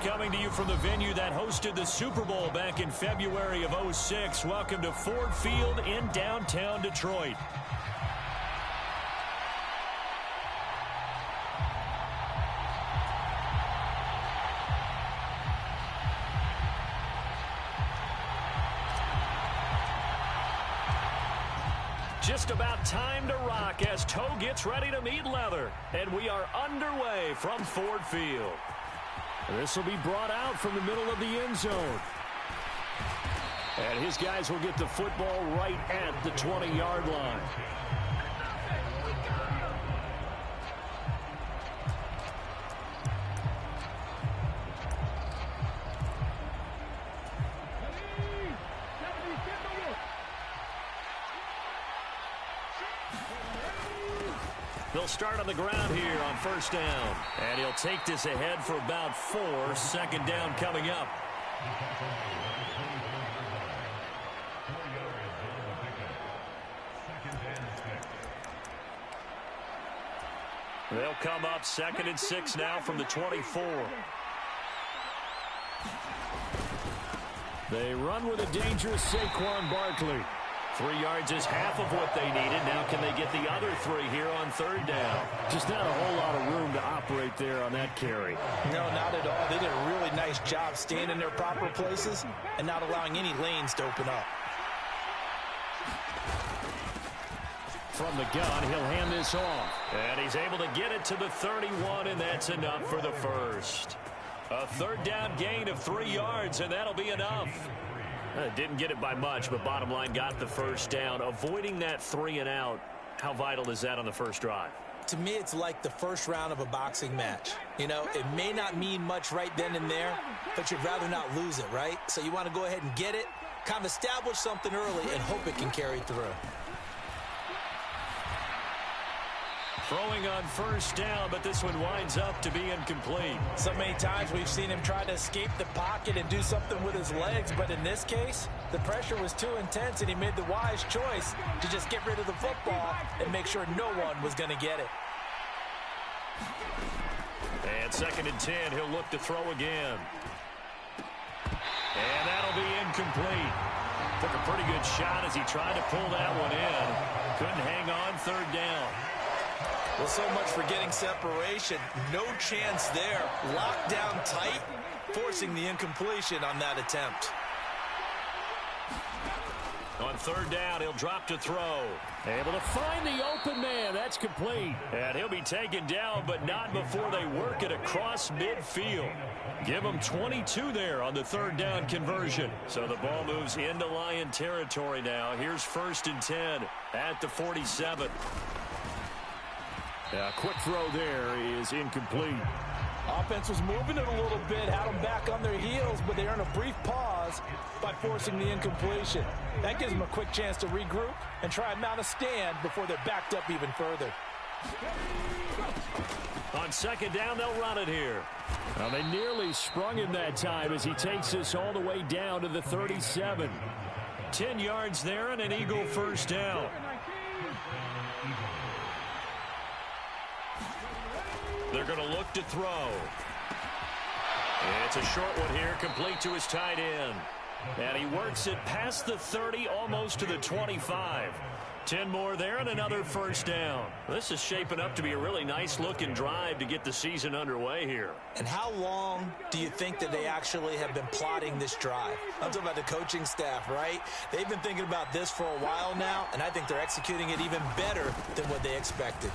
Coming to you from the venue that hosted the Super Bowl back in February of '06. Welcome to Ford Field in downtown Detroit. Just about time to rock as toe gets ready to meet leather. And we are underway from Ford Field. This will be brought out from the middle of the end zone. And his guys will get the football right at the 20-yard line. They'll start on the ground here on first down. And he'll take this ahead for about 4. Second down coming up. They'll come up 2nd and 6 now from the 24. They run with a dangerous Saquon Barkley. 3 yards is half of what they needed. Now can they get the other 3 here on third down? Just not a whole lot of room to operate there on that carry. No, not at all. They did a really nice job staying in their proper places and not allowing any lanes to open up. From the gun, he'll hand this off. And he's able to get it to the 31, and that's enough for the first. A third down gain of 3 yards, and that'll be enough. Didn't get it by much, but bottom line got the first down. Avoiding that 3 and out, how vital is that on the first drive? To me, it's like the first round of a boxing match. You know, it may not mean much right then and there, but you'd rather not lose it, right? So you want to go ahead and get it, kind of establish something early, and hope it can carry through. Throwing on first down, but this one winds up to be incomplete. So many times we've seen him try to escape the pocket and do something with his legs, but in this case, the pressure was too intense, and he made the wise choice to just get rid of the football and make sure no one was going to get it. And 2nd and 10, he'll look to throw again. And that'll be incomplete. Took a pretty good shot as he tried to pull that one in. Couldn't hang on third down. Well, so much for getting separation. No chance there. Locked down tight, forcing the incompletion on that attempt. On third down, he'll drop to throw. Able to find the open man. That's complete. And he'll be taken down, but not before they work it across midfield. Give him 22 there on the third down conversion. So the ball moves into Lion territory now. Here's 1st and 10 at the 47. Quick throw there is incomplete. Offense was moving it a little bit, had them back on their heels, but they earned a brief pause by forcing the incompletion. That gives them a quick chance to regroup and try and mount a stand before they're backed up even further. On second down, they'll run it here. Well, they nearly sprung him that time as he takes this all the way down to the 37. 10 yards there and an Eagle first down. They're going to look to throw. It's a short one here, complete to his tight end. And he works it past the 30, almost to the 25. 10 more there and another first down. This is shaping up to be a really nice-looking drive to get the season underway here. And how long do you think that they actually have been plotting this drive? I'm talking about the coaching staff, right? They've been thinking about this for a while now, and I think they're executing it even better than what they expected.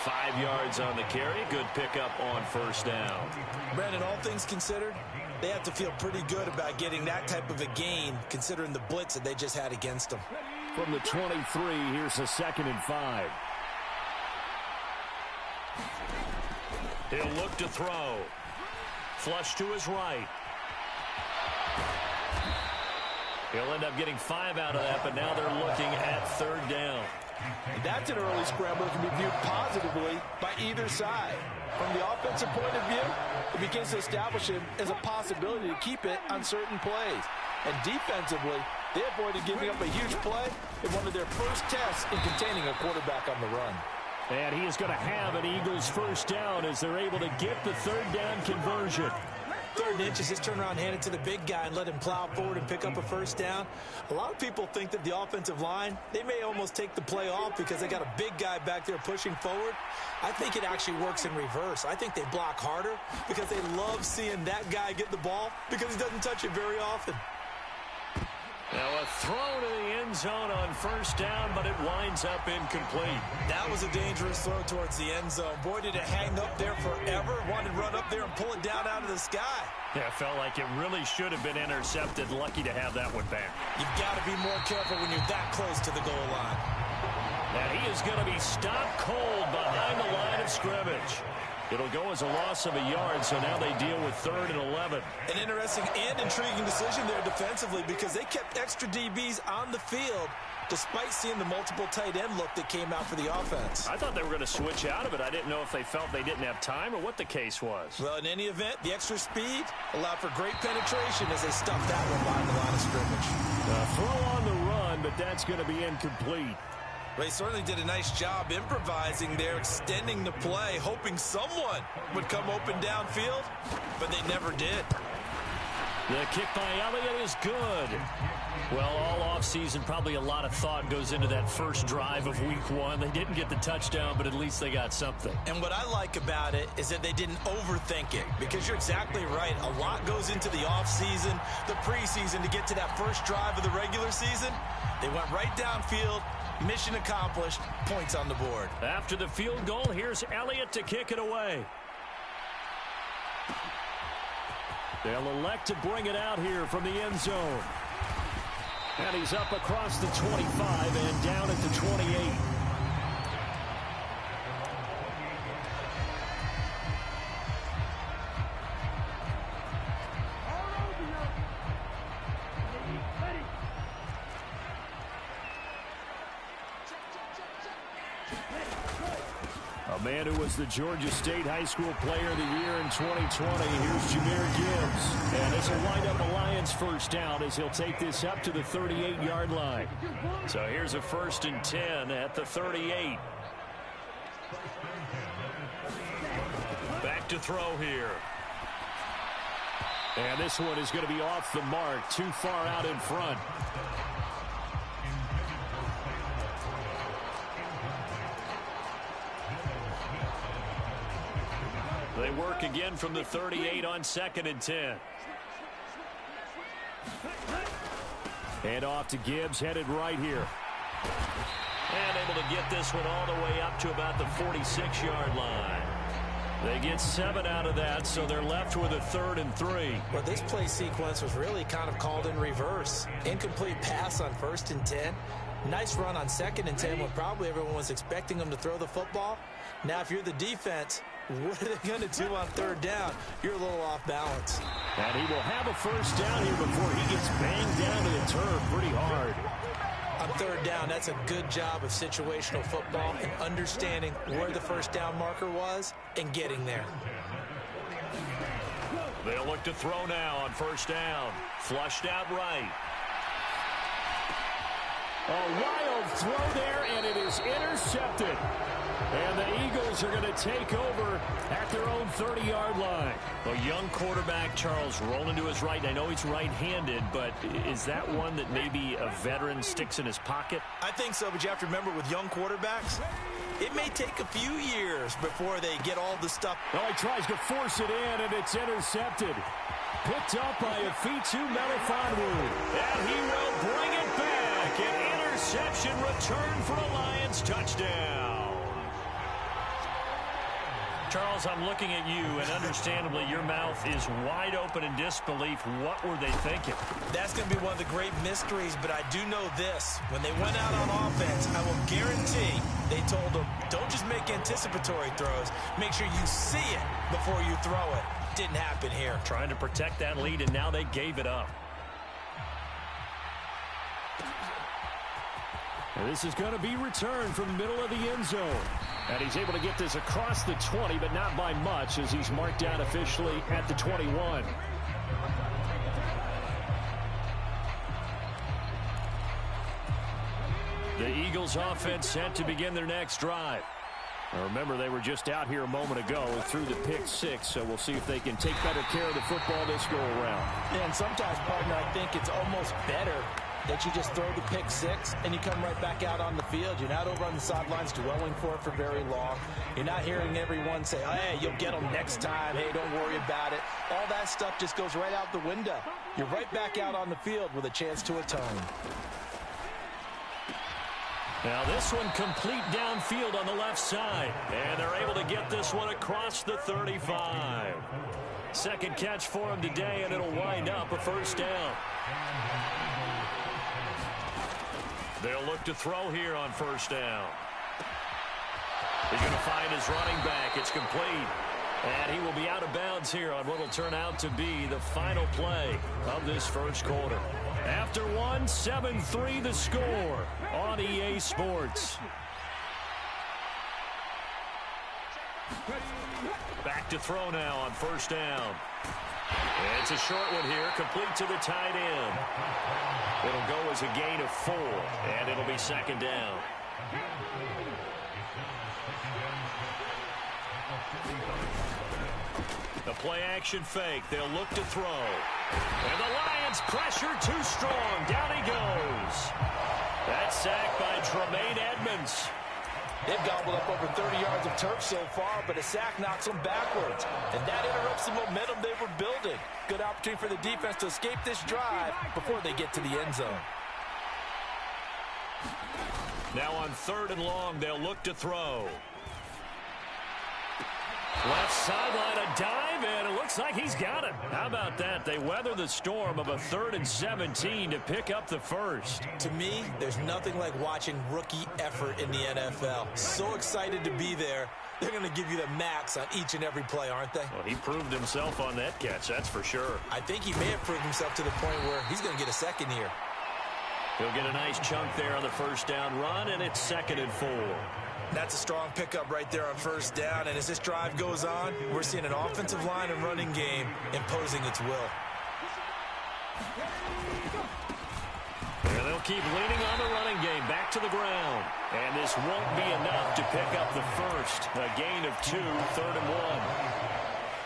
5 yards on the carry. Good pickup on first down. Brandon, all things considered, they have to feel pretty good about getting that type of a gain, considering the blitz that they just had against them. From the 23, here's a 2nd and 5. He'll look to throw. Flush to his right. He'll end up getting 5 out of that, but now they're looking at third down. And that's an early scramble that can be viewed positively by either side. From the offensive point of view, it begins to establish him as a possibility to keep it on certain plays. And defensively, they avoided giving up a huge play in one of their first tests in containing a quarterback on the run. And he is going to have an Eagles first down as they're able to get the third down conversion. 3rd and inches, just turn around, hand it to the big guy, and let him plow forward and pick up a first down. A lot of people think that the offensive line, they may almost take the play off because they got a big guy back there pushing forward. I think it actually works in reverse. I think they block harder because they love seeing that guy get the ball because he doesn't touch it very often. Now a throw to the end zone on first down, but it winds up incomplete. That was a dangerous throw towards the end zone. Boy, did it hang up there forever. Wanted to run up there and pull it down out of the sky. Yeah, it felt like it really should have been intercepted. Lucky to have that one back. You've got to be more careful when you're that close to the goal line. And he is going to be stopped cold behind the line of scrimmage. It'll go as a loss of a yard, so now they deal with 3rd and 11. An interesting and intriguing decision there defensively because they kept extra DBs on the field despite seeing the multiple tight end look that came out for the offense. I thought they were going to switch out of it. I didn't know if they felt they didn't have time or what the case was. Well, in any event, the extra speed allowed for great penetration as they stuffed that one behind the line of scrimmage. Throw on the run, but that's going to be incomplete. They certainly did a nice job improvising there, extending the play, hoping someone would come open downfield, but they never did. The kick by Elliott is good. Well, all offseason, probably a lot of thought goes into that first drive of week 1. They didn't get the touchdown, but at least they got something. And what I like about it is that they didn't overthink it, because you're exactly right. A lot goes into the offseason, the preseason to get to that first drive of the regular season. They went right downfield. Mission accomplished. Points on the board. After the field goal, here's Elliott to kick it away. They'll elect to bring it out here from the end zone. And he's up across the 25 and down at the 28. A man who was the Georgia State High School Player of the Year in 2020. Here's Jahmyr Gibbs. And this will wind up a Lions first down as he'll take this up to the 38-yard line. So here's a 1st and 10 at the 38. Back to throw here. And this one is going to be off the mark, too far out in front. They work again from the 38 on 2nd and 10. And off to Gibbs, headed right here. And able to get this one all the way up to about the 46-yard line. They get 7 out of that, so they're left with a 3rd and 3. Well, this play sequence was really kind of called in reverse. Incomplete pass on 1st and 10. Nice run on 2nd and 10 when probably everyone was expecting them to throw the football. Now, if you're the defense, what are they going to do on 3rd down? You're a little off balance. And he will have a first down here before he gets banged down to the turf pretty hard. On 3rd down, that's a good job of situational football and understanding where the first down marker was and getting there. They'll look to throw now on 1st down. Flushed out right. A wild throw there, and it is intercepted. And the Eagles are going to take over at their own 30-yard line. A young quarterback, Charles, rolling to his right. I know he's right-handed, but is that one that maybe a veteran sticks in his pocket? I think so, but you have to remember with young quarterbacks, it may take a few years before they get all the stuff. Oh, he tries to force it in, and it's intercepted. Picked up by Afitu Melifonwu. And he will bring it back. An interception return for a Lions touchdown. Charles, I'm looking at you, and understandably, your mouth is wide open in disbelief. What were they thinking? That's going to be one of the great mysteries, but I do know this. When they went out on offense, I will guarantee they told them, don't just make anticipatory throws. Make sure you see it before you throw it. Didn't happen here. Trying to protect that lead, and now they gave it up. And this is going to be returned from the middle of the end zone. And he's able to get this across the 20, but not by much, as he's marked down officially at the 21. The Eagles offense set to begin their next drive. Remember, they were just out here a moment ago through the pick six, so we'll see if they can take better care of the football this go-around. Yeah, and sometimes, partner, I think it's almost better that you just throw the pick six and you come right back out on the field. You're not over on the sidelines dwelling for it for very long. You're not hearing everyone say, oh, hey, you'll get them next time. Hey, don't worry about it. All that stuff just goes right out the window. You're right back out on the field with a chance to atone. Now this one complete downfield on the left side. And they're able to get this one across the 35. Second catch for him today, and it'll wind up a first down. They'll look to throw here on first down. He's going to find his running back. It's complete. And he will be out of bounds here on what will turn out to be the final play of this first quarter. After one, 7-3 the score on EA Sports. Back to throw now on first down. It's a short one here, complete to the tight end. It'll go as a gain of 4, and it'll be second down. The play-action fake. They'll look to throw. And the Lions pressure too strong. Down he goes. That's sacked by Tremaine Edmonds. They've gobbled up over 30 yards of turf so far, but a sack knocks them backwards. And that interrupts the momentum they were building. Good opportunity for the defense to escape this drive before they get to the end zone. Now on 3rd and long, they'll look to throw. Left sideline, a dive, and it looks like he's got it. How about that? They weather the storm of a 3rd and 17 to pick up the first. To me, there's nothing like watching rookie effort in the NFL. So excited to be there. They're going to give you the max on each and every play, aren't they? Well, he proved himself on that catch, that's for sure. I think he may have proved himself to the point where he's going to get a second here. He'll get a nice chunk there on the first down run, and it's 2nd and 4. That's a strong pickup right there on first down. And as this drive goes on, we're seeing an offensive line and running game imposing its will. And they'll keep leaning on the running game back to the ground. And this won't be enough to pick up the first. A gain of 2, 3rd and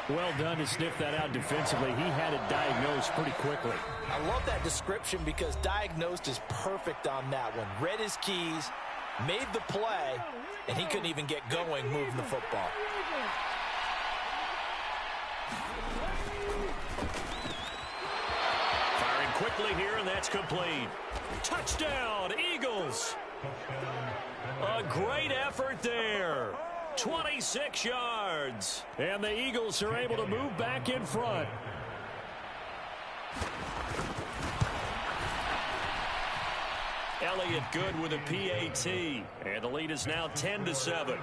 1. Well done to sniff that out defensively. He had it diagnosed pretty quickly. I love that description because diagnosed is perfect on that one. Read his keys, made the play, and he couldn't even get going moving the football. Firing quickly here, and that's complete. Touchdown, Eagles. A great effort there. 26 yards. And the Eagles are able to move back in front. Elliott good with a PAT. And the lead is now 10-7.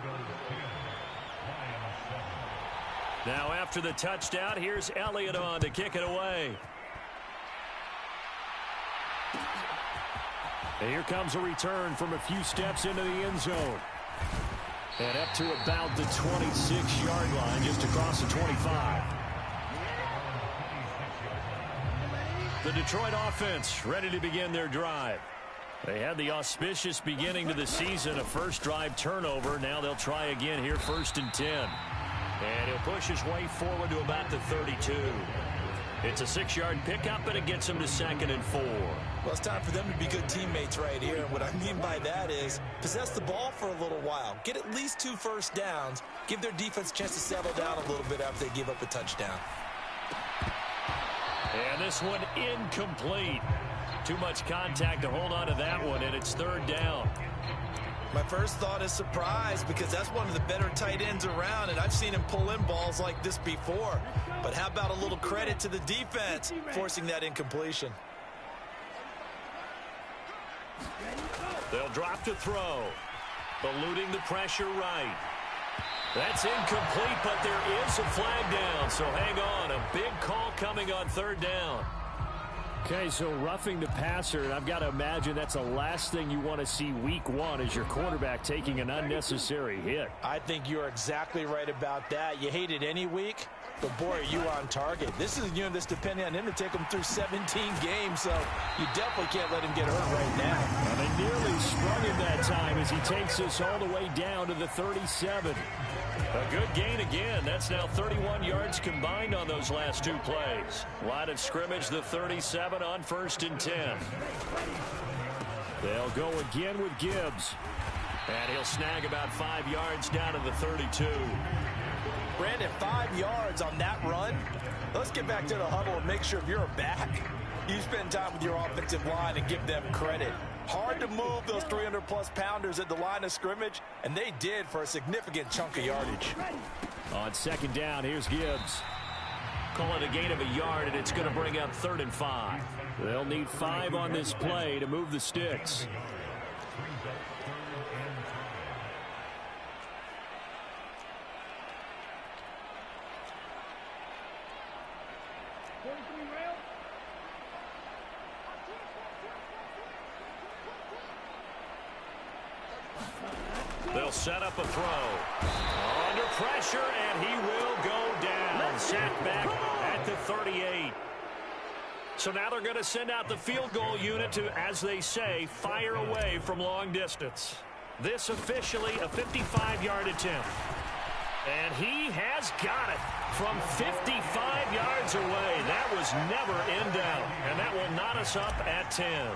Now after the touchdown, here's Elliott on to kick it away. And here comes a return from a few steps into the end zone. And up to about the 26-yard line, just across the 25. The Detroit offense ready to begin their drive. They had the auspicious beginning to the season, a first drive turnover. Now they'll try again here, 1st and 10. And he'll push his way forward to about the 32. It's a 6-yard pickup, and it gets him to 2nd and 4. Well, it's time for them to be good teammates right here. And what I mean by that is possess the ball for a little while. Get at least 2 first downs. Give their defense a chance to settle down a little bit after they give up a touchdown. And this one incomplete. Too much contact to hold on to that one, and it's 3rd down. My first thought is surprise because that's one of the better tight ends around, and I've seen him pull in balls like this before. But how about a little credit to the defense forcing that incompletion? They'll drop to throw. Eluding the pressure right. That's incomplete, but there is a flag down, so hang on. A big call coming on 3rd down. Okay, so roughing the passer, and I've got to imagine that's the last thing you want to see week one as your quarterback taking an unnecessary hit. I think you're exactly right about that. You hate it any week, but boy, are you on target. This is a unit that's depending on him to take him through 17 games, so you definitely can't let him get hurt right now. Well, they nearly sprung him that time as he takes us all the way down to the 37. A good gain again. That's now 31 yards combined on those last two plays. Line of scrimmage, the 37 on 1st and 10. They'll go again with Gibbs. And he'll snag about 5 yards down to the 32. Brandon, 5 yards on that run. Let's get back to the huddle and make sure if you're back, you spend time with your offensive line and give them credit. Hard to move those 300-plus pounders at the line of scrimmage, and they did for a significant chunk of yardage. On 2nd down, here's Gibbs. Call it a gain of a yard, and it's going to bring up 3rd and 5. They'll need 5 on this play to move the sticks. They'll set up a throw. Under pressure, and he will go down. Sacked back at the 38. So now they're going to send out the field goal unit to, as they say, fire away from long distance. This officially a 55-yard attempt. And he has got it from 55 yards away. That was never in doubt. And that will knot us up at 10.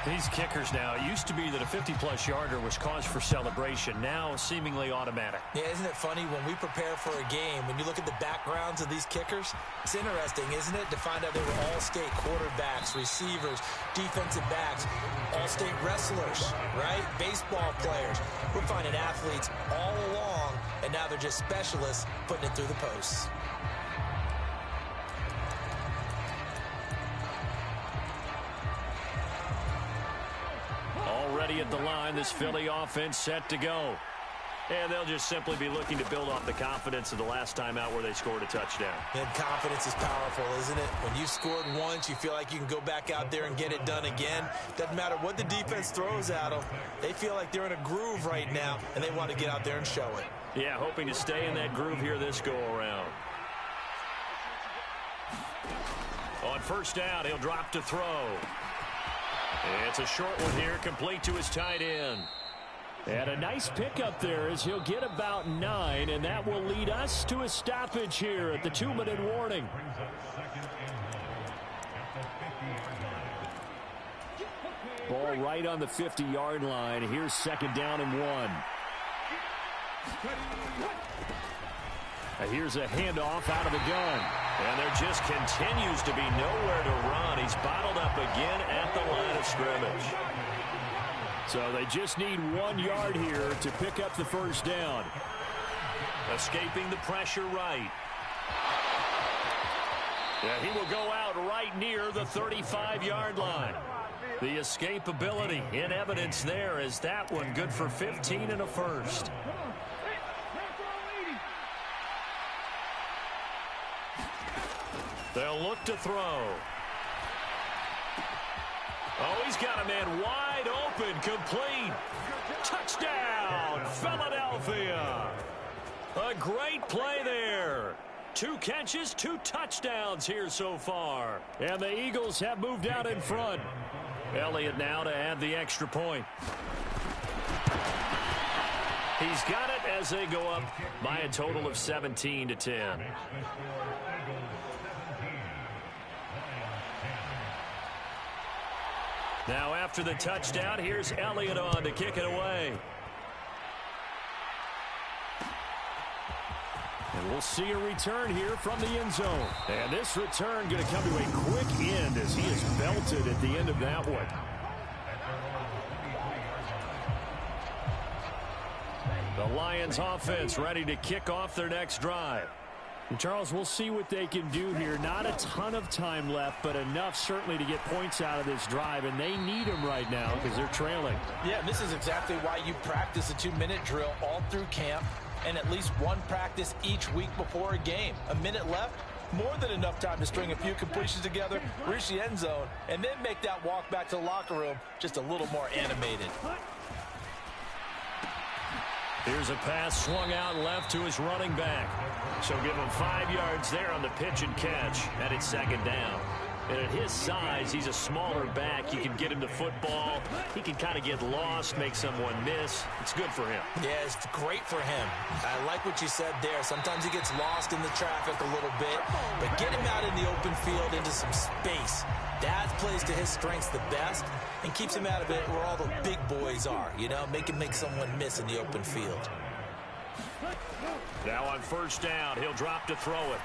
These kickers now, it used to be that a 50-plus yarder was cause for celebration. Now seemingly automatic. Yeah, isn't it funny when we prepare for a game, when you look at the backgrounds of these kickers, it's interesting, isn't it, to find out they were all-state quarterbacks, receivers, defensive backs, all-state wrestlers, right? Baseball players. We're finding athletes all along, and now they're just specialists putting it through the posts. Already at the line, this Philly offense set to go. And they'll just simply be looking to build off the confidence of the last time out where they scored a touchdown. And confidence is powerful, isn't it? When you've scored once, you feel like you can go back out there and get it done again. Doesn't matter what the defense throws at them. They feel like they're in a groove right now, and they want to get out there and show it. Yeah, hoping to stay in that groove here this go-around. On 1st down, he'll drop to throw. It's a short one here, complete to his tight end. And a nice pickup there as he'll get about 9, and that will lead us to a stoppage here at the 2-minute warning. Ball right on the 50-yard line. Here's 2nd down and 1. Here's a handoff out of the gun. And there just continues to be nowhere to run. He's bottled up again at the line of scrimmage. So they just need 1 yard here to pick up the 1st down. Escaping the pressure right. Yeah, he will go out right near the 35-yard line. The escapability in evidence there as that one good for 15 and a first. They'll look to throw. Oh, he's got a man wide open, complete. Touchdown, Philadelphia. A great play there. 2 catches, 2 touchdowns here so far. And the Eagles have moved out in front. Elliott now to add the extra point. He's got it as they go up by a total of 17-10. Now after the touchdown, here's Elliott on to kick it away. And we'll see a return here from the end zone. And this return going to come to a quick end as he is belted at the end of that one. The Lions offense ready to kick off their next drive. And Charles, we'll see what they can do here. Not a ton of time left, but enough certainly to get points out of this drive, and they need them right now because they're trailing. Yeah, this is exactly why you practice a 2-minute drill all through camp and at least one practice each week before a game. A minute left, more than enough time to string a few completions together, reach the end zone, and then make that walk back to the locker room just a little more animated. Here's a pass swung out left to his running back. So give him 5 yards there on the pitch and catch, and it's second down. And at his size, he's a smaller back. You can get him the football. He can kind of get lost, make someone miss. It's good for him. Yeah, it's great for him. I like what you said there. Sometimes he gets lost in the traffic a little bit, but get him out in the open field into some space. That plays to his strengths the best and keeps him out of it where all the big boys are. You know, make him make someone miss in the open field. Now on first down, he'll drop to throw it.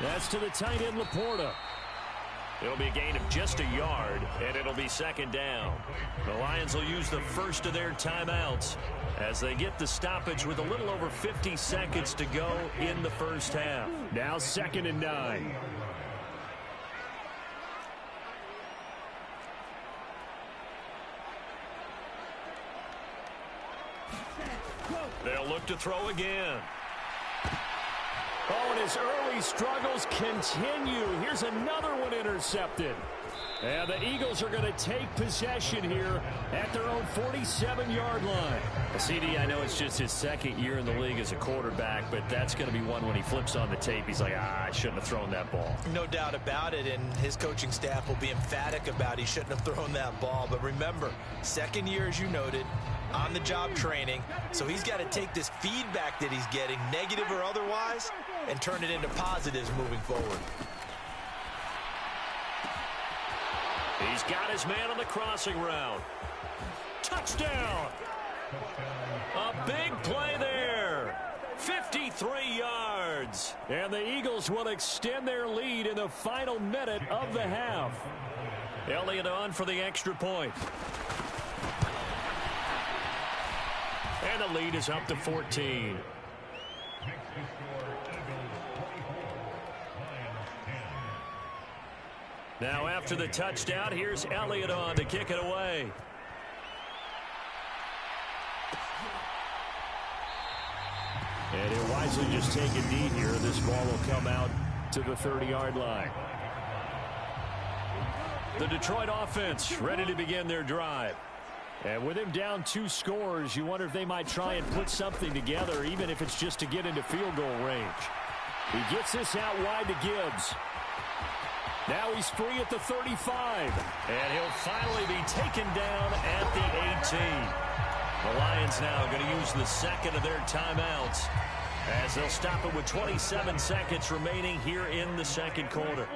That's to the tight end, Laporta. It'll be a gain of just a yard, and it'll be second down. The Lions will use the first of their timeouts as they get the stoppage with a little over 50 seconds to go in the first half. Now 2nd and 9. They'll look to throw again. Oh, and his early struggles continue. Here's another one intercepted. And the Eagles are going to take possession here at their own 47-yard line. CD, I know it's just his second year in the league as a quarterback, but that's going to be one when he flips on the tape. He's like, I shouldn't have thrown that ball. No doubt about it, and his coaching staff will be emphatic about he shouldn't have thrown that ball. But remember, second year, as you noted, on-the-job training, so he's got to take this feedback that he's getting, negative or otherwise, and turn it into positives moving forward. He's got his man on the crossing route. Touchdown! A big play there. 53 yards. And the Eagles will extend their lead in the final minute of the half. Elliott on for the extra point. And the lead is up to 14. Now after the touchdown, here's Elliott on to kick it away. And he'll wisely just take a knee here. This ball will come out to the 30-yard line. The Detroit offense ready to begin their drive. And with him down 2 scores, you wonder if they might try and put something together, even if it's just to get into field goal range. He gets this out wide to Gibbs. Now he's free at the 35. And he'll finally be taken down at the 18. The Lions now going to use the second of their timeouts as they'll stop it with 27 seconds remaining here in the second quarter.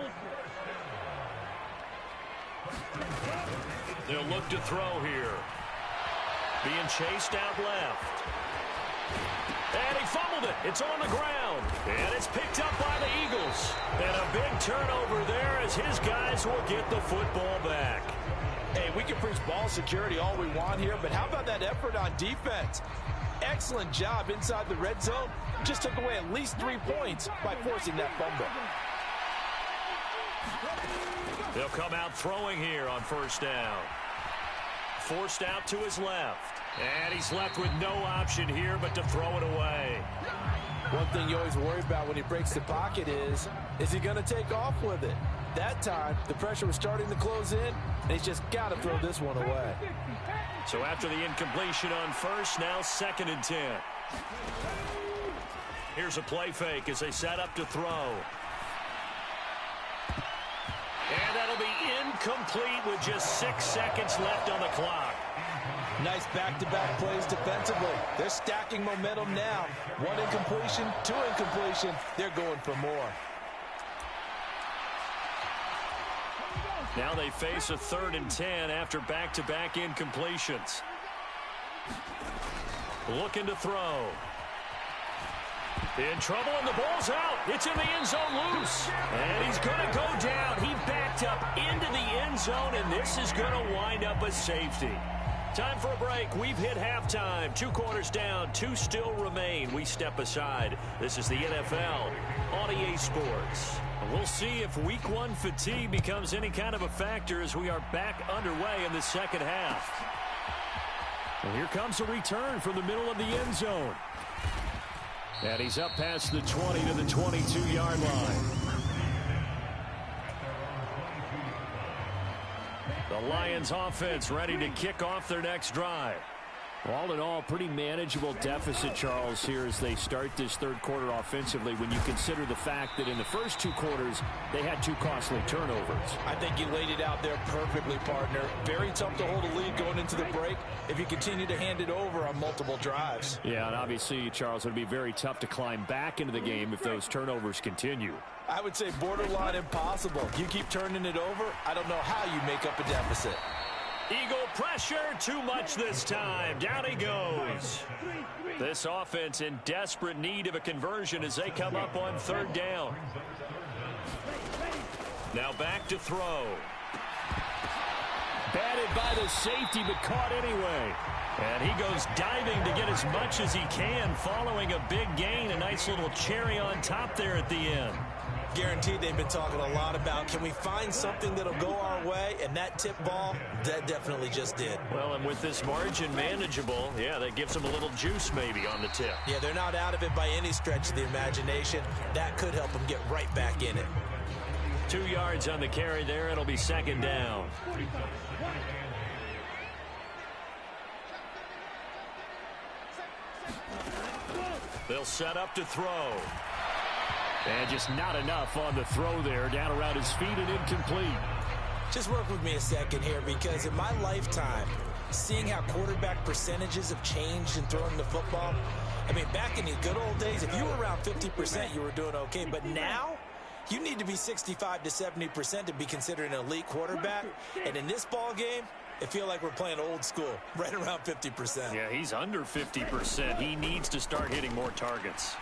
They'll look to throw here. Being chased out left. And he fumbled it. It's on the ground. And it's picked up by the Eagles. And a big turnover there as his guys will get the football back. Hey, we can preach ball security all we want here, but how about that effort on defense? Excellent job inside the red zone. Just took away at least 3 points by forcing that fumble. They'll come out throwing here on first down. Forced out to his left. And he's left with no option here but to throw it away. One thing you always worry about when he breaks the pocket is he going to take off with it? That time, the pressure was starting to close in, and he's just got to throw this one away. So after the incompletion on first, now 2nd and 10. Here's a play fake as they set up to throw. And that'll be incomplete with just 6 seconds left on the clock. Nice back-to-back plays defensively. They're stacking momentum now. 1 incompletion, 2 incompletion. They're going for more. Now they face a 3rd and 10 after back-to-back incompletions. Looking to throw. In trouble, and the ball's out. It's in the end zone loose. And he's going to go down. He backed up into the end zone, and this is going to wind up a safety. Time for a break. We've hit halftime. 2 quarters down. 2 still remain. We step aside. This is the NFL on EA Sports. We'll see if Week 1 fatigue becomes any kind of a factor as we are back underway in the second half. And here comes a return from the middle of the end zone. And he's up past the 20 to the 22-yard line. The Lions offense ready to kick off their next drive. All in all, pretty manageable deficit, Charles, here as they start this third quarter offensively when you consider the fact that in the first two quarters, they had two costly turnovers. I think you laid it out there perfectly, partner. Very tough to hold a lead going into the break if you continue to hand it over on multiple drives. Yeah, and obviously, Charles, it would be very tough to climb back into the game if those turnovers continue. I would say borderline impossible. You keep turning it over, I don't know how you make up a deficit. Eagle pressure, too much this time. Down he goes. This offense in desperate need of a conversion as they come up on third down. Now back to throw. Batted by the safety, but caught anyway. And he goes diving to get as much as he can following a big gain. A nice little cherry on top there at the end. Guaranteed they've been talking a lot about, can we find something that'll go our way? And that tip ball, that definitely just did. Well, and with this margin manageable, yeah, that gives them a little juice maybe on the tip. Yeah, they're not out of it by any stretch of the imagination. That could help them get right back in it. 2 yards on the carry there. It'll be second down. They'll set up to throw. And just not enough on the throw there. Down around his feet and incomplete. Just work with me a second here, because in my lifetime, seeing how quarterback percentages have changed in throwing the football, I mean, back in the good old days, if you were around 50%, you were doing okay. But now, you need to be 65 to 70% to be considered an elite quarterback. And in this ball game, it feels like we're playing old school, right around 50%. Yeah, he's under 50%. He needs to start hitting more targets.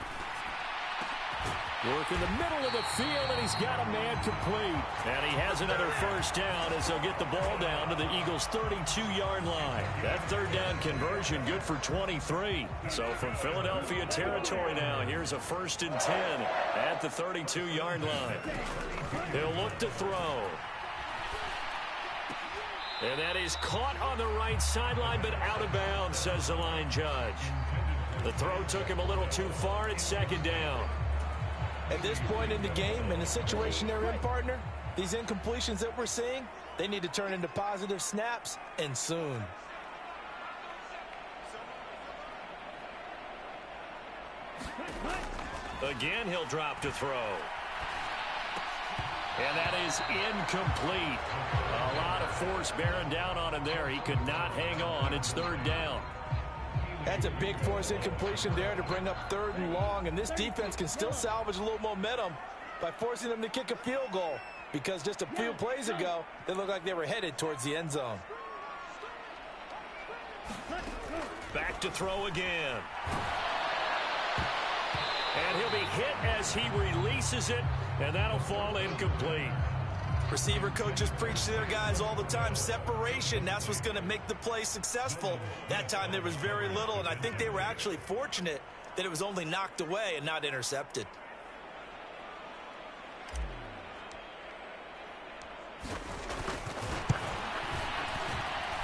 Work in the middle of the field, and he's got a man complete. And he has another first down as they'll get the ball down to the Eagles' 32-yard line. That third down conversion good for 23. So from Philadelphia territory now, here's a 1st and 10 at the 32-yard line. He'll look to throw. And that is caught on the right sideline, but out of bounds, says the line judge. The throw took him a little too far. It's second down. At this point in the game, in the situation they're in, partner, these incompletions that we're seeing, they need to turn into positive snaps, and soon. Again, he'll drop to throw. And that is incomplete. A lot of force bearing down on him there. He could not hang on. It's third down. That's a big force incompletion there to bring up 3rd and long, and this defense can still salvage a little momentum by forcing them to kick a field goal, because just a few plays ago, they looked like they were headed towards the end zone. Back to throw again. And he'll be hit as he releases it, and that'll fall incomplete. Receiver coaches preach to their guys all the time. Separation, that's what's going to make the play successful. That time there was very little, and I think they were actually fortunate that it was only knocked away and not intercepted.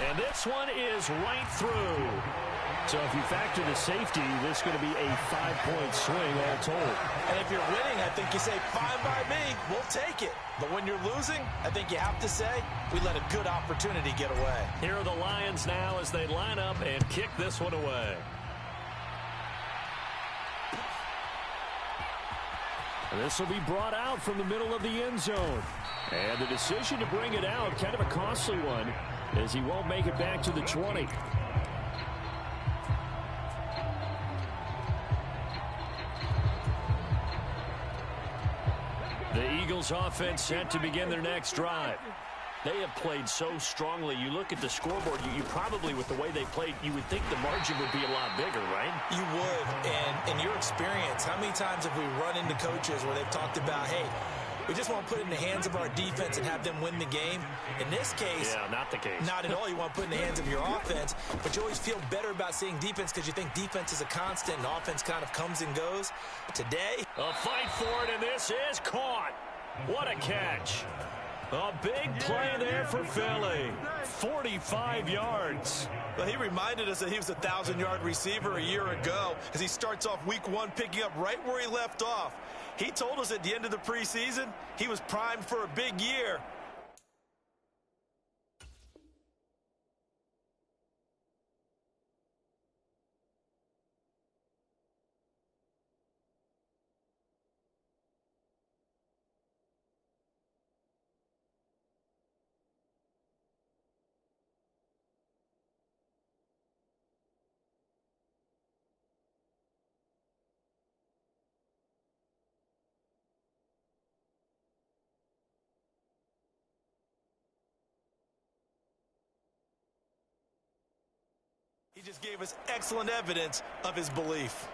And this one is right through. So if you factor the safety, this is going to be a 5-point swing all told. And if you're winning, I think you say, fine by me, we'll take it. But when you're losing, I think you have to say, we let a good opportunity get away. Here are the Lions now as they line up and kick this one away. And this will be brought out from the middle of the end zone. And the decision to bring it out, kind of a costly one, as he won't make it back to the 20. The Eagles offense set to begin their next drive. They have played so strongly. You look at the scoreboard, you probably, with the way they played, you would think the margin would be a lot bigger, right? You would. And in your experience, how many times have we run into coaches where they've talked about, hey, we just want to put it in the hands of our defense and have them win the game? In this case, yeah, not the case. Not at all. You want to put it in the hands of your offense, but you always feel better about seeing defense because you think defense is a constant and offense kind of comes and goes. Today, a fight for it, and this is caught. What a catch. A big play there for Philly. 45 yards. Well, he reminded us that he was a 1,000-yard receiver a year ago as he starts off week 1 picking up right where he left off. He told us at the end of the preseason he was primed for a big year. He just gave us excellent evidence of his belief.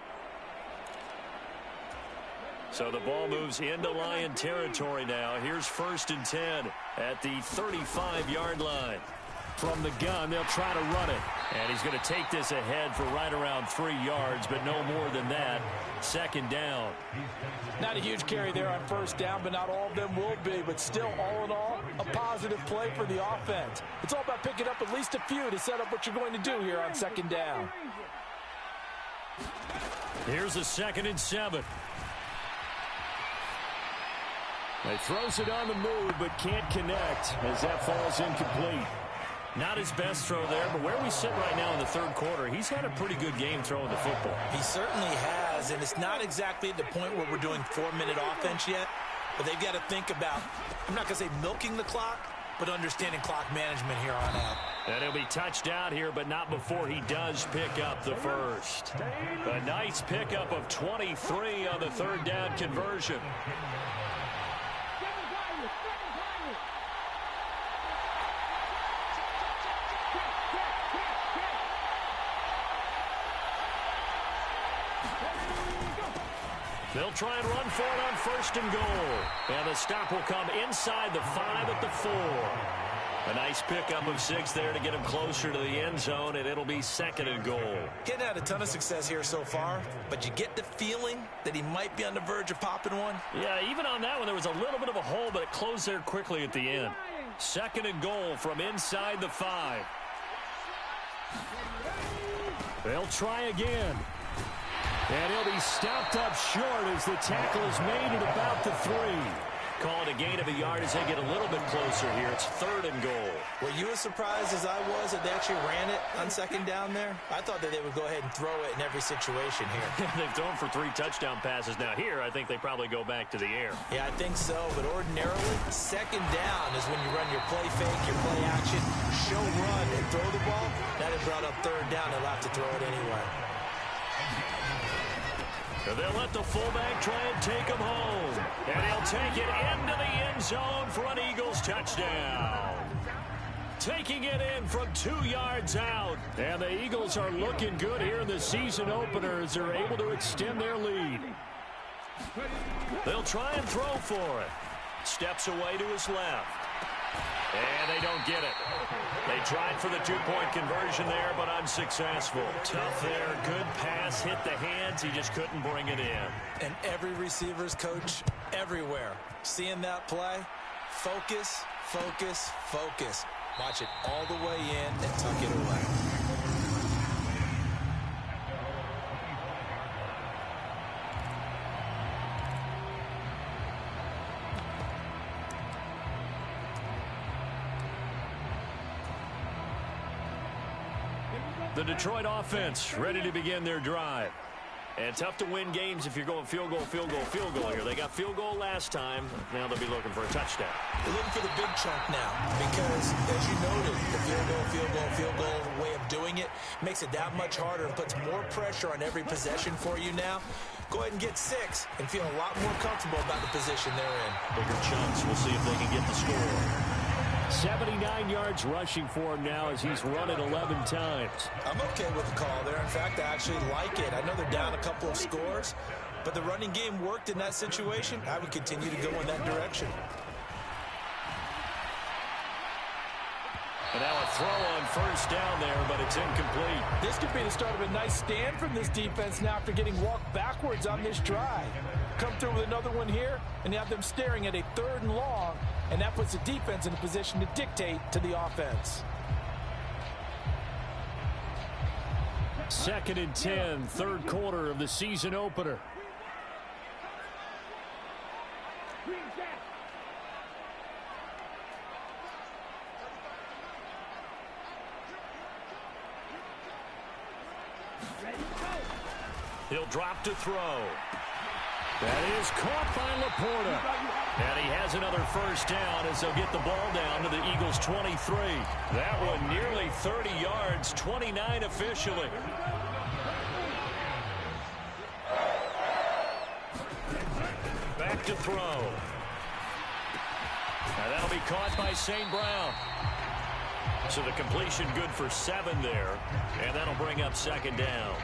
So the ball moves into Lion territory now. Here's 1st and 10 at the 35-yard line. From the gun, they'll try to run it. And he's going to take this ahead for right around 3 yards, but no more than that. 2nd down. Not a huge carry there on 1st down, but not all of them will be. But still, all in all, a positive play for the offense. It's all about picking up at least a few to set up what you're going to do here on 2nd down. Here's a 2nd and 7. He throws it on the move, but can't connect as that falls incomplete. Not his best throw there, but where we sit right now in the 3rd quarter, he's had a pretty good game throwing the football. He certainly has, and it's not exactly at the point where we're doing 4-minute offense yet, but they've got to think about, I'm not going to say milking the clock, but understanding clock management here on out. And he'll be touched out here, but not before he does pick up the first. A nice pickup of 23 on the 3rd down conversion. They'll try and run for it on 1st and goal. And the stop will come inside the 5 at the 4. A nice pickup of 6 there to get him closer to the end zone, and it'll be 2nd and goal. Getting had a ton of success here so far, but you get the feeling that he might be on the verge of popping one. Yeah, even on that one, there was a little bit of a hole, but it closed there quickly at the end. 2nd and goal from inside the 5. They'll try again. And he'll be stopped up short as the tackle is made at about the 3. Call it a gain of a yard as they get a little bit closer here. It's 3rd and goal. Were you as surprised as I was that they actually ran it on 2nd down there? I thought that they would go ahead and throw it in every situation here. They've thrown for 3 touchdown passes. Now here, I think they probably go back to the air. Yeah, I think so. But ordinarily, 2nd down is when you run your play fake, your play action, show run, and throw the ball. Now they brought up 3rd down. They'll have to throw it anyway. They'll let the fullback try and take him home. And he'll take it into the end zone for an Eagles touchdown. Taking it in from 2 yards out. And the Eagles are looking good here in the season opener as they're able to extend their lead. They'll try and throw for it. Steps away to his left. And they don't get it. They tried for the 2-point conversion there, but unsuccessful. Tough there. Good pass. Hit the hands. He just couldn't bring it in. And every receiver's coach everywhere. Seeing that play, focus, focus, focus. Watch it all the way in and tuck it away. The Detroit offense ready to begin their drive. And tough to win games if you're going field goal, field goal, field goal here. They got field goal last time. Now they'll be looking for a touchdown. They're looking for the big chunk now because, as you noted, the field goal way of doing it makes it that much harder and puts more pressure on every possession for you now. Go ahead and get 6 and feel a lot more comfortable about the position they're in. Bigger chunks. We'll see if they can get the score. 79 yards rushing for him now as he's run it 11 times. I'm okay with the call there. In fact, I actually like it. I know they're down a couple of scores, but the running game worked in that situation. I would continue to go in that direction. And now a throw on first down there, but it's incomplete. This could be the start of a nice stand from this defense now after getting walked backwards on this drive. Come through with another one here, and you have them staring at a 3rd and long, and that puts the defense in a position to dictate to the offense. 2nd and 10, 3rd quarter of the season opener. He'll drop to throw. That is caught by Laporta. And he has another first down as they'll get the ball down to the Eagles' 23. That one nearly 30 yards, 29 officially. Back to throw. And that'll be caught by St. Brown. So the completion good for 7 there. And that'll bring up 2nd down.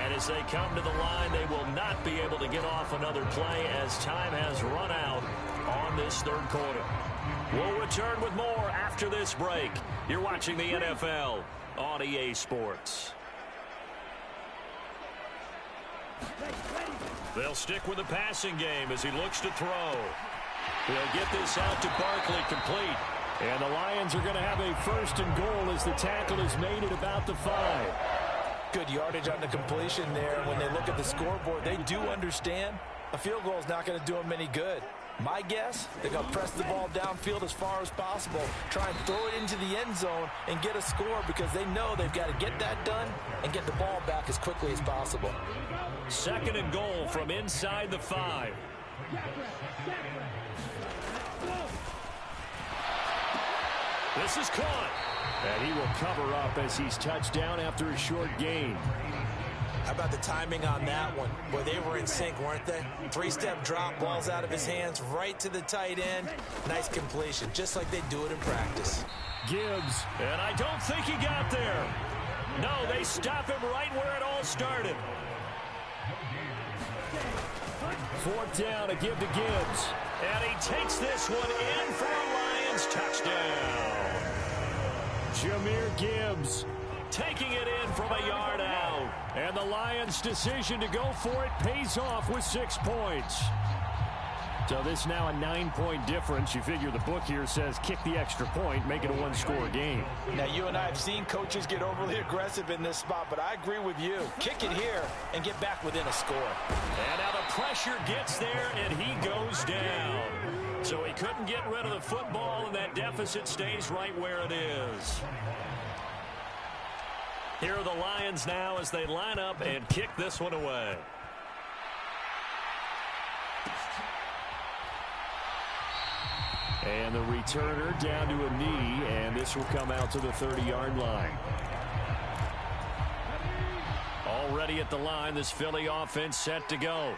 And as they come to the line, they will not be able to get off another play as time has run out on this 3rd quarter. We'll return with more after this break. You're watching the NFL on EA Sports. They'll stick with the passing game as he looks to throw. He'll get this out to Barkley, complete. And the Lions are going to have a 1st and goal as the tackle is made at about the 5. Good yardage on the completion there. When they look at the scoreboard, they do understand a field goal is not going to do them any good. My guess, they're going to press the ball downfield as far as possible, try and throw it into the end zone and get a score because they know they've got to get that done and get the ball back as quickly as possible. 2nd and goal from inside the 5. This is caught. And he will cover up as he's touched down after a short gain. How about the timing on that one? Boy, they were in sync, weren't they? 3-step drop, balls out of his hands, right to the tight end. Nice completion, just like they do it in practice. Gibbs, and I don't think he got there. No, they stop him right where it all started. 4th down, a give to Gibbs. And he takes this one in for a Lions touchdown. Jahmyr Gibbs taking it in from a yard out. And the Lions' decision to go for it pays off with 6 points. So this now a 9-point difference. You figure the book here says kick the extra point, make it a 1-score game. Now, you and I have seen coaches get overly aggressive in this spot, but I agree with you. Kick it here and get back within a score. And now the pressure gets there, and he goes down. So he couldn't get rid of the football, and that deficit stays right where it is. Here are the Lions now as they line up and kick this one away. And the returner down to a knee, and this will come out to the 30-yard line. Already at the line, this Philly offense set to go.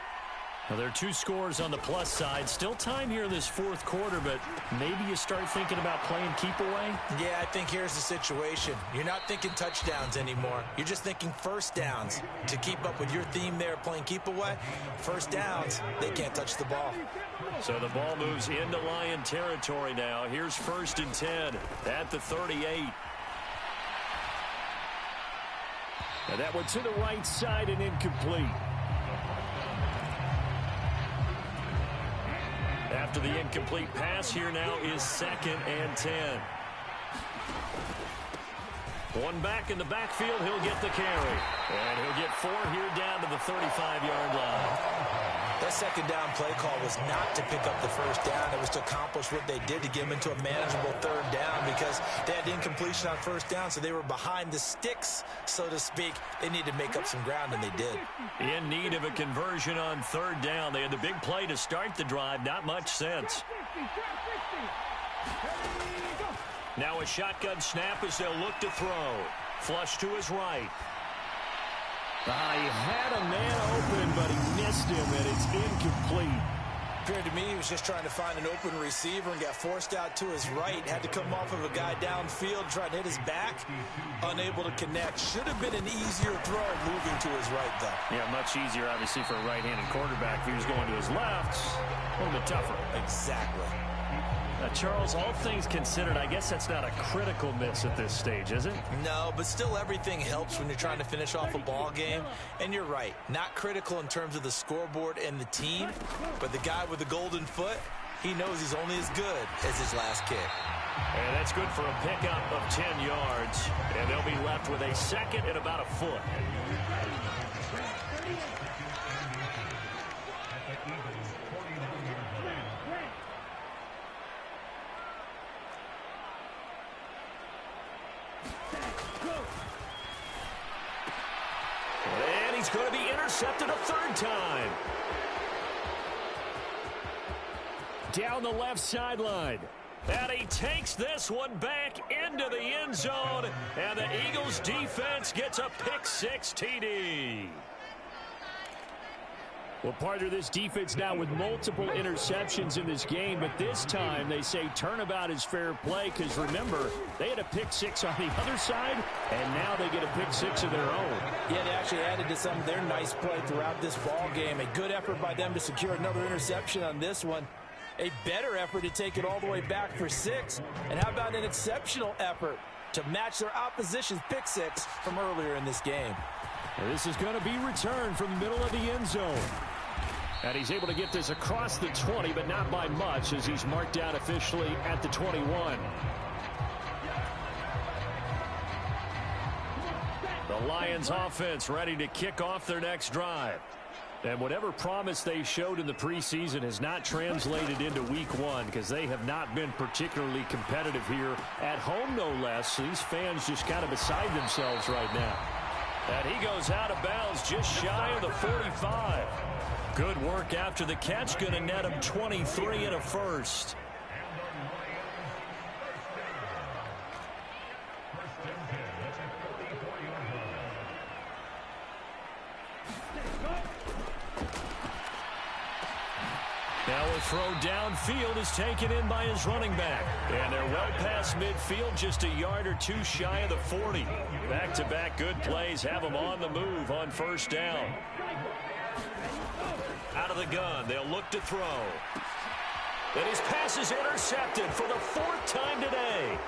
Now, there are 2 scores on the plus side. Still time here in this 4th quarter, but maybe you start thinking about playing keep away? Yeah, I think here's the situation. You're not thinking touchdowns anymore. You're just thinking first downs. To keep up with your theme there, playing keep away, first downs, they can't touch the ball. So the ball moves into Lion territory now. Here's 1st and 10 at the 38. And that one to the right side and incomplete. After the incomplete pass, here now is 2nd and 10. One back in the backfield, he'll get the carry. And he'll get 4 here down to the 35-yard line. That 2nd down play call was not to pick up the first down. It was to accomplish what they did to get them into a manageable 3rd down because they had incompletion on first down, so they were behind the sticks, so to speak. They needed to make up some ground, and they did. In need of a conversion on 3rd down. They had the big play to start the drive. Not much sense. Now a shotgun snap as they'll look to throw. Flush to his right. He had a man open, but he missed him, and it's incomplete. Appeared to me he was just trying to find an open receiver and got forced out to his right. Had to come off of a guy downfield, trying to hit his back. Unable to connect. Should have been an easier throw moving to his right, though. Yeah, much easier, obviously, for a right-handed quarterback. If he was going to his left, a little bit tougher. Exactly. Charles, all things considered, I guess that's not a critical miss at this stage, is it? No, but still everything helps when you're trying to finish off a ball game. And you're right, not critical in terms of the scoreboard and the team, but the guy with the golden foot, he knows he's only as good as his last kick. And that's good for a pickup of 10 yards. And they'll be left with a second and about a foot. And he's going to be intercepted a third time. Down the left sideline. And he takes this one back into the end zone. And the Eagles defense gets a pick-6 TD. Well, partner, this defense now with multiple interceptions in this game, but this time they say turnabout is fair play because, remember, they had a pick-6 on the other side, and now they get a pick-6 of their own. Yeah, they actually added to some of their nice play throughout this ball game. A good effort by them to secure another interception on this one. A better effort to take it all the way back for 6. And how about an exceptional effort to match their opposition's pick-6 from earlier in this game? And this is going to be returned from the middle of the end zone. And he's able to get this across the 20, but not by much, as he's marked down officially at the 21. The Lions offense ready to kick off their next drive. And whatever promise they showed in the preseason has not translated into week 1 because they have not been particularly competitive here at home, no less. These fans just kind of beside themselves right now. And he goes out of bounds just shy of the 45. Good work after the catch. Going to net him 23 and a first. Now a throw downfield is taken in by his running back. And they're well past midfield, just a yard or two shy of the 40. Back-to-back good plays have them on the move on first down. Out of the gun, they'll look to throw. And his pass is intercepted for the 4th time today.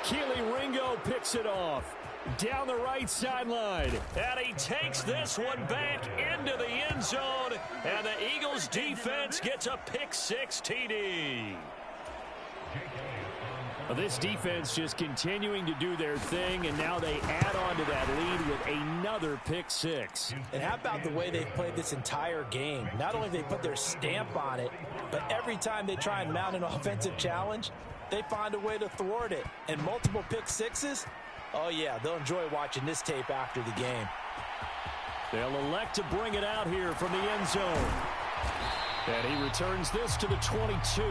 Kelee Ringo picks it off. Down the right sideline. And he takes this one back into the end zone. And the Eagles defense gets a pick-6 TD. Well, this defense just continuing to do their thing, and now they add on to that lead with another pick-6. And how about the way they've played this entire game? Not only have they put their stamp on it, but every time they try and mount an offensive challenge, they find a way to thwart it. And multiple pick-6s, oh, yeah, they'll enjoy watching this tape after the game. They'll elect to bring it out here from the end zone. And he returns this to the 22.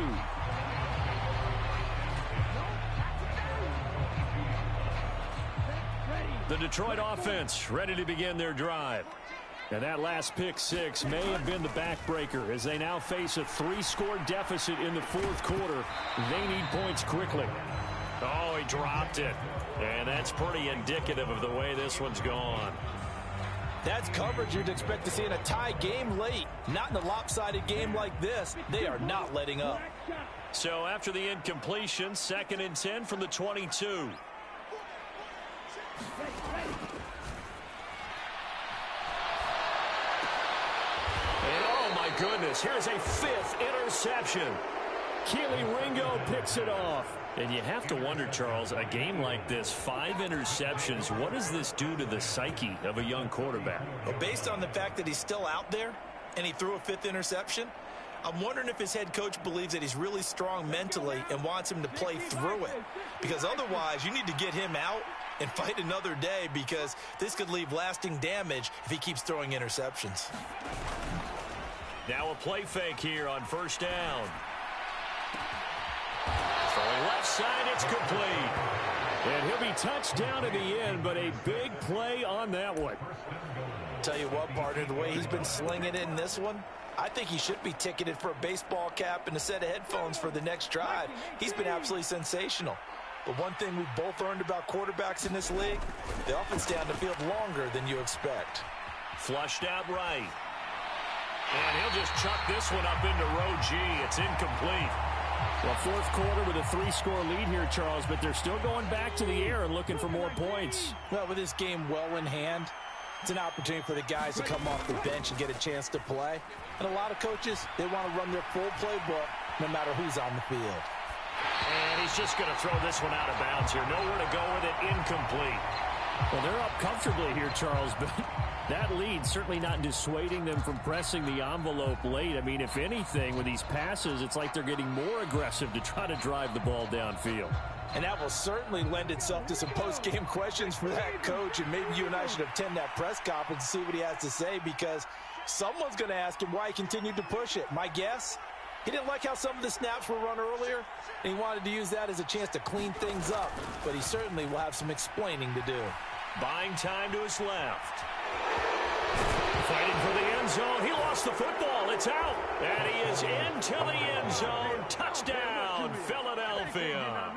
The Detroit offense ready to begin their drive. And that last pick-6 may have been the backbreaker as they now face a 3-score deficit in the 4th quarter. They need points quickly. Oh, he dropped it. And that's pretty indicative of the way this one's gone. That's coverage you'd expect to see in a tie game late. Not in a lopsided game like this. They are not letting up. So after the incompletion, 2nd and 10 from the 22. And oh my goodness, here's a 5th interception. Kelee Ringo picks it off. And you have to wonder, Charles, a game like this, 5 interceptions, what does this do to the psyche of a young quarterback? Well, based on the fact that he's still out there and he threw a 5th interception, I'm wondering if his head coach believes that he's really strong mentally and wants him to play through it. Because otherwise, you need to get him out and fight another day, because this could leave lasting damage if he keeps throwing interceptions. Now a play fake here on first down. Throwing left side, it's complete. And he'll be touched down at the end, but a big play on that one. Tell you what, partner, the way he's been slinging it in this one, I think he should be ticketed for a baseball cap and a set of headphones for the next drive. He's been absolutely sensational. But one thing we've both learned about quarterbacks in this league, they often stay on the field longer than you expect. Flushed out right. And he'll just chuck this one up into row G. It's incomplete. Well, fourth quarter with a 3-score lead here, Charles, but they're still going back to the air and looking for more points. Well, with this game well in hand, it's an opportunity for the guys to come off the bench and get a chance to play. And a lot of coaches, they want to run their full playbook no matter who's on the field. And he's just going to throw this one out of bounds here. Nowhere to go with it. Incomplete. Well, they're up comfortably here, Charles, but that lead certainly not dissuading them from pressing the envelope late. I mean, if anything, with these passes, it's like they're getting more aggressive to try to drive the ball downfield. And that will certainly lend itself to some post-game questions for that coach. And maybe you and I should attend that press conference and see what he has to say, because someone's going to ask him why he continued to push it. My guess, he didn't like how some of the snaps were run earlier, and he wanted to use that as a chance to clean things up. But he certainly will have some explaining to do. Buying time to his left. Fighting for the end zone. He lost the football. It's out. And he is into the end zone. Touchdown, Philadelphia.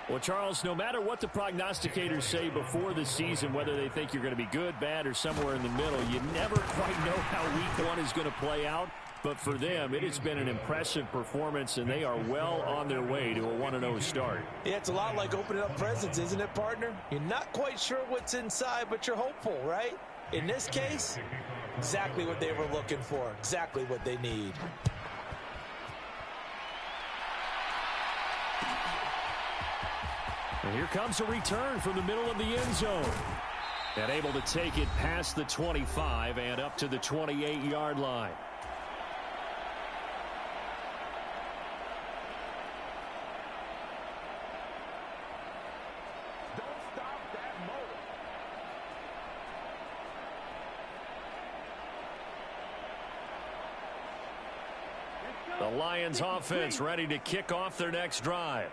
Well, Charles, no matter what the prognosticators say before the season, whether they think you're going to be good, bad, or somewhere in the middle, you never quite know how week one is going to play out. But for them, it has been an impressive performance, and they are well on their way to a 1-0 start. Yeah, it's a lot like opening up presents, isn't it, partner? You're not quite sure what's inside, but you're hopeful, right? In this case, exactly what they were looking for, exactly what they need. And here comes a return from the middle of the end zone. And able to take it past the 25 and up to the 28-yard line. The Lions offense ready to kick off their next drive.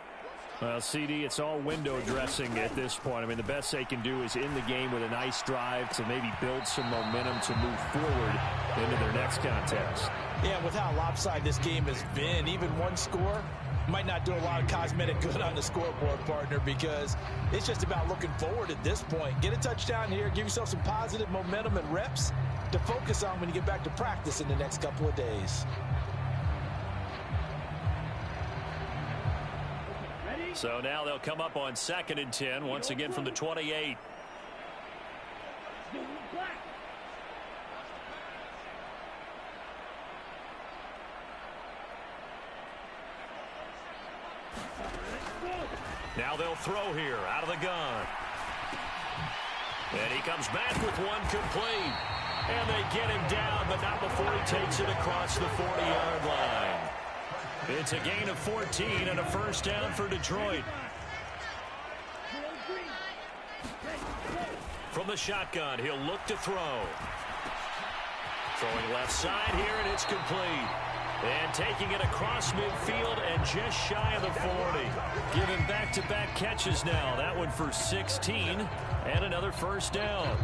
Well, CD, it's all window dressing at this point. I mean, the best they can do is end the game with a nice drive to maybe build some momentum to move forward into their next contest. Yeah, with how lopsided this game has been, even one score might not do a lot of cosmetic good on the scoreboard, partner, because it's just about looking forward at this point. Get a touchdown here, give yourself some positive momentum and reps to focus on when you get back to practice in the next couple of days. So now they'll come up on 2nd and 10, once again from the 28. Now they'll throw here out of the gun. And he comes back with one complete. And they get him down, but not before he takes it across the 40-yard line. It's a gain of 14 and a first down for Detroit. From the shotgun, he'll look to throw. Throwing left side here, and it's complete. And taking it across midfield and just shy of the 40. Giving back-to-back catches now. That one for 16 and another first down.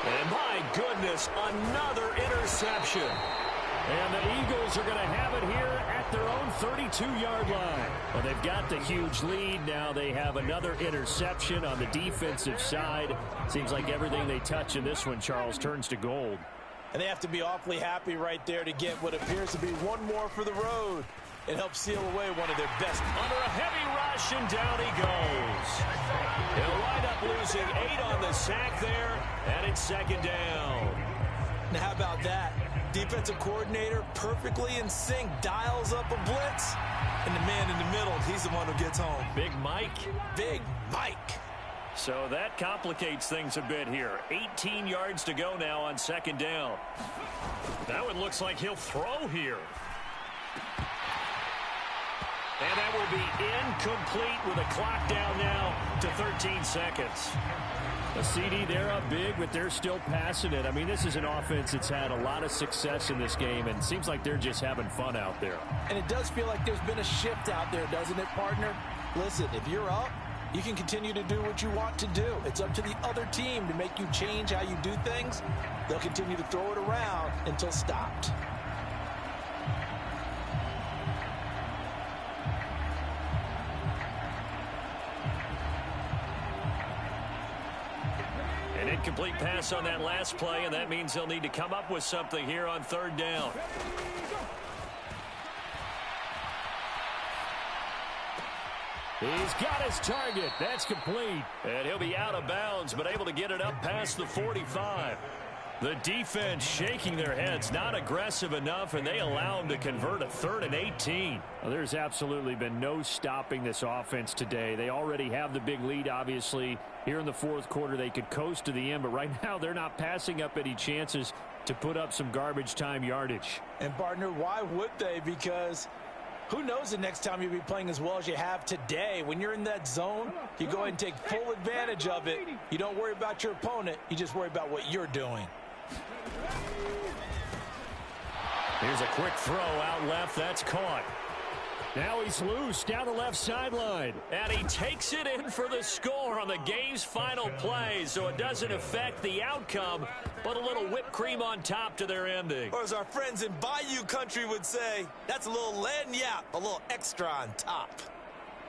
And my goodness, another interception. And the Eagles are going to have it here at their own 32-yard line. Well, they've got the huge lead. Now they have another interception on the defensive side. Seems like everything they touch in this one, Charles, turns to gold. And they have to be awfully happy right there to get what appears to be one more for the road. It helps seal away one of their best. Under a heavy rush, and down he goes. He'll wind up losing 8 on the sack there, and it's 2nd down. Now, how about that? Defensive coordinator perfectly in sync, dials up a blitz, and the man in the middle, he's the one who gets home. Big Mike. Big Mike. So that complicates things a bit here. 18 yards to go now on 2nd down. That one looks like he'll throw here. And that will be incomplete with a clock down now to 13 seconds. A CD, they're up big, but they're still passing it. I mean, this is an offense that's had a lot of success in this game, and it seems like they're just having fun out there. And it does feel like there's been a shift out there, doesn't it, partner? Listen, if you're up, you can continue to do what you want to do. It's up to the other team to make you change how you do things. They'll continue to throw it around until stopped. Incomplete pass on that last play, and that means they'll need to come up with something here on third down. He's got his target. That's complete. And he'll be out of bounds, but able to get it up past the 45. The defense shaking their heads, not aggressive enough, and they allow him to convert a 3rd and 18. Well, there's absolutely been no stopping this offense today. They already have the big lead, obviously. Here in the fourth quarter, they could coast to the end, but right now they're not passing up any chances to put up some garbage time yardage. And, partner, why would they? Because who knows the next time you'll be playing as well as you have today. When you're in that zone, you go ahead and take full advantage of it. You don't worry about your opponent. You just worry about what you're doing. Here's a quick throw out left. That's caught. Now he's loose down the left sideline. And he takes it in for the score on the game's final play, so it doesn't affect the outcome, but a little whipped cream on top to their ending. Or as our friends in Bayou Country would say, that's a little lagniappe, a little extra on top.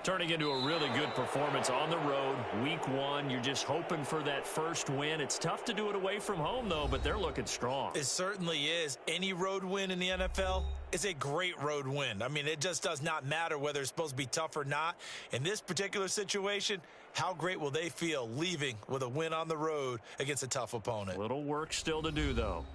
Turning into a really good performance on the road. Week 1, you're just hoping for that first win. It's tough to do it away from home, though, but they're looking strong. It certainly is. Any road win in the NFL is a great road win. I mean, it just does not matter whether it's supposed to be tough or not. In this particular situation, how great will they feel leaving with a win on the road against a tough opponent? Little work still to do, though.